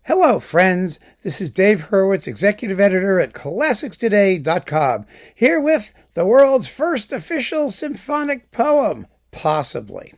Hello, friends. This is Dave Hurwitz, executive editor at ClassicsToday.com, here with the world's first official symphonic poem, possibly.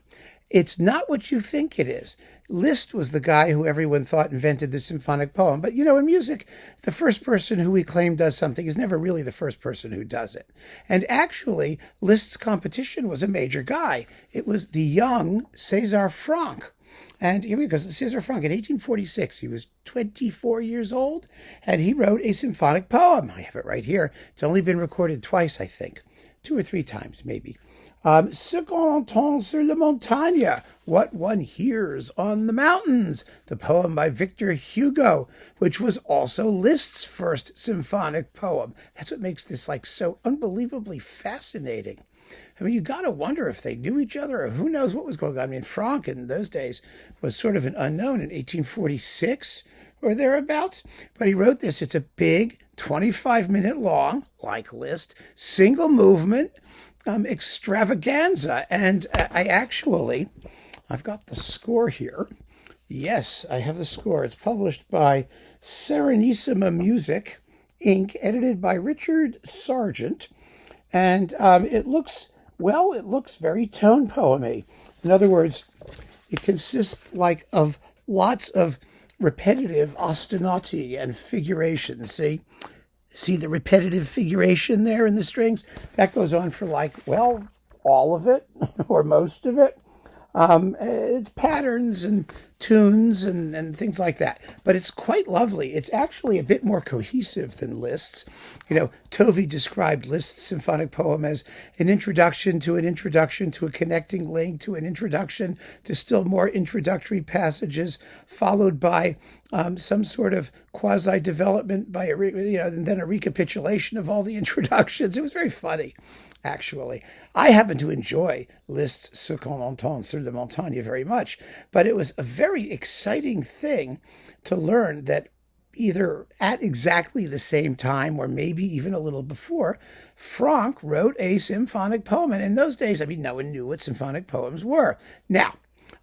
It's not what you think it is. Liszt was the guy who everyone thought invented the symphonic poem. But, in music, the first person who we claim does something is never really the first person who does it. And actually, Liszt's competition was a major guy. It was the young César Franck. And because César Franck, in 1846, he was 24 years old, and he wrote a symphonic poem. I have it right here. It's only been recorded twice, I think. 2 or 3 times, maybe. Ce qu'on entend sur la montagne, what one hears on the mountains, the poem by Victor Hugo, which was also Liszt's first symphonic poem. That's what makes this so unbelievably fascinating. I mean, you got to wonder if they knew each other or who knows what was going on. I mean, Franck in those days was sort of an unknown in 1846 or thereabouts. But he wrote this. It's a big, 25-minute long, like Liszt, single movement extravaganza. And I've got the score here. Yes, I have the score. It's published by Serenissima Music, Inc., edited by Richard Sargent. And it looks very tone poemy. In other words, it consists of lots of repetitive ostinati and figurations. See the repetitive figuration there in the strings? That goes on for all of it or most of it. It's patterns and tunes and things like that. But it's quite lovely. It's actually a bit more cohesive than Liszt's. Tovey described Liszt's symphonic poem as an introduction to a connecting link to an introduction to still more introductory passages, followed by some sort of quasi-development by and then a recapitulation of all the introductions. It was very funny. Actually, I happen to enjoy Liszt's Ce qu'on entend sur la montagne very much, but it was a very exciting thing to learn that either at exactly the same time or maybe even a little before, Franck wrote a symphonic poem. And in those days, no one knew what symphonic poems were. Now,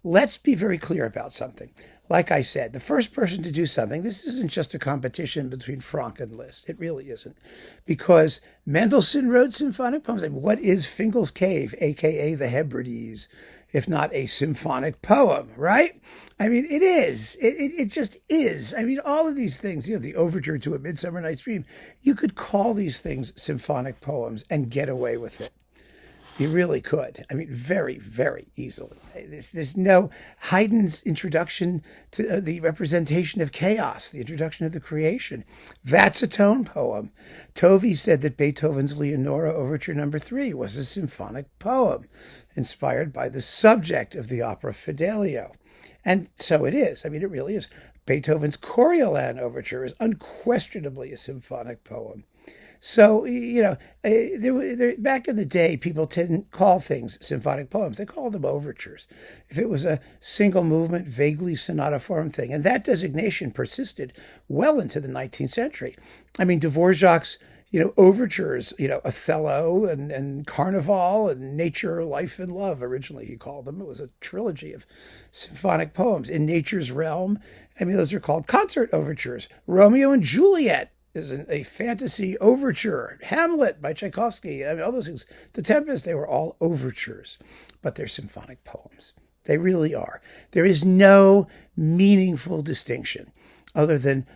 let's be very clear about something. Like I said, the first person to do something, this isn't just a competition between Franck and Liszt. It really isn't. Because Mendelssohn wrote symphonic poems. What is Fingal's Cave, a.k.a. the Hebrides, if not a symphonic poem, right? It is. It just is. All of these things, the overture to A Midsummer Night's Dream, you could call these things symphonic poems and get away with it. You really could. Very, very easily. There's no Haydn's introduction to the representation of chaos, the introduction of the creation. That's a tone poem. Tovey said that Beethoven's Leonora Overture No. 3 was a symphonic poem, inspired by the subject of the opera Fidelio. And so it is. It really is. Beethoven's Coriolan Overture is unquestionably a symphonic poem. So, back in the day, people didn't call things symphonic poems. They called them overtures. If it was a single movement, vaguely sonata form thing. And that designation persisted well into the 19th century. Dvorak's, overtures, Othello and Carnival and Nature, Life, and Love, originally he called them. It was a trilogy of symphonic poems. In Nature's Realm, those are called concert overtures. Romeo and Juliet is a fantasy overture. Hamlet by Tchaikovsky, all those things. The Tempest, they were all overtures, but they're symphonic poems. They really are. There is no meaningful distinction other than,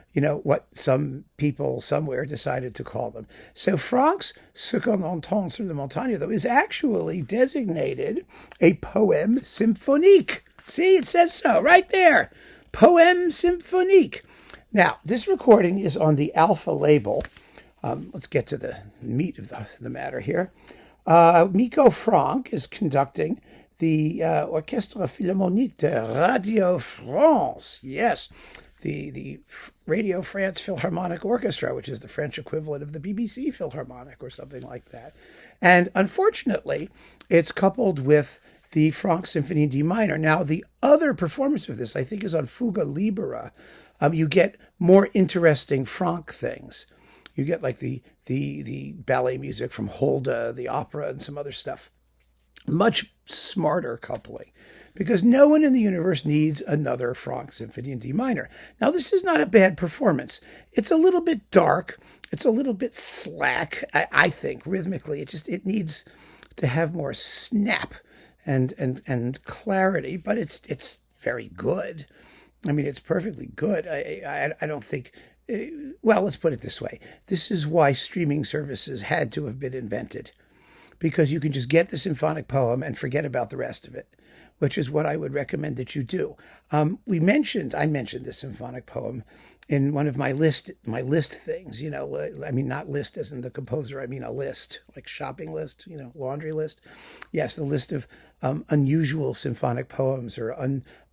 what some people somewhere decided to call them. So Franck's Ce qu'on entend sur la montagne, though, is actually designated a poème symphonique. See, it says so right there. Poème symphonique. Now, this recording is on the Alpha label. Let's get to the meat of the matter here. Mikko Franck is conducting the Orchestre Philharmonique de Radio France. Yes, the Radio France Philharmonic Orchestra, which is the French equivalent of the BBC Philharmonic or something like that. And unfortunately, it's coupled with the Franck Symphony in D minor. Now, the other performance of this, I think, is on Fuga Libera. You get more interesting Franck things. You get the ballet music from Holda, the opera, and some other stuff. Much smarter coupling. because no one in the universe needs another Franck Symphony in D minor. Now, this is not a bad performance. It's a little bit dark. It's a little bit slack, I think, rhythmically. It needs to have more snap and clarity, but it's very good. I mean, it's perfectly good. I don't think, well, let's put it this way. This is why streaming services had to have been invented, because you can just get the symphonic poem and forget about the rest of it, which is what I would recommend that you do. I mentioned the symphonic poem in one of my list things, I mean, not list as in the composer, I mean a list, like shopping list, laundry list. Yes, the list of unusual symphonic poems or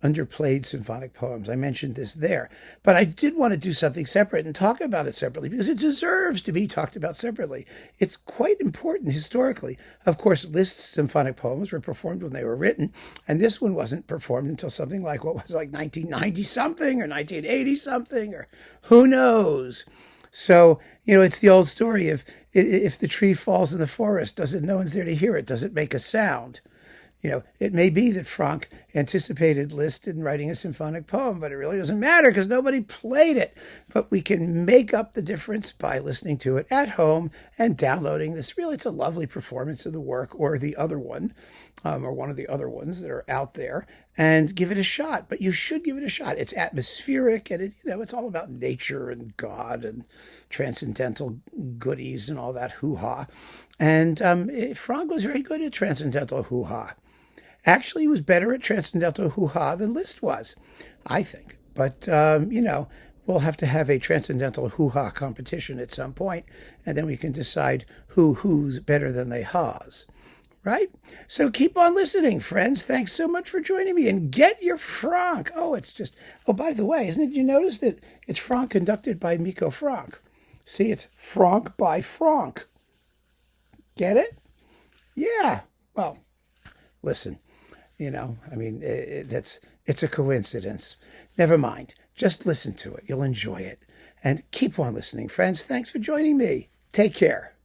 underplayed symphonic poems. I mentioned this there. But I did want to do something separate and talk about it separately because it deserves to be talked about separately. It's quite important historically. Of course, Liszt's symphonic poems were performed when they were written, and this one wasn't performed until something like 1990-something or 1980-something, or who knows. So, it's the old story of if the tree falls in the forest, no one's there to hear it, does it make a sound? It may be that Franck anticipated Liszt in writing a symphonic poem, but it really doesn't matter because nobody played it. But we can make up the difference by listening to it at home and downloading this. Really, it's a lovely performance of the work or the other one, or one of the other ones that are out there, and give it a shot. But you should give it a shot. It's atmospheric, and it's all about nature and God and transcendental goodies and all that hoo-ha. And Franck was very good at transcendental hoo-ha. Actually, he was better at transcendental hoo-ha than Liszt was, I think. But, we'll have to have a transcendental hoo-ha competition at some point, and then we can decide who's better than they ha's, right? So keep on listening, friends. Thanks so much for joining me, and get your Franck. Oh, by the way, isn't it? You notice that it's Franck conducted by Mikko Franck. See, it's Franck by Franck. Get it? Yeah. Well, listen. It's a coincidence. Never mind. Just listen to it. You'll enjoy it. And keep on listening, friends. Thanks for joining me. Take care.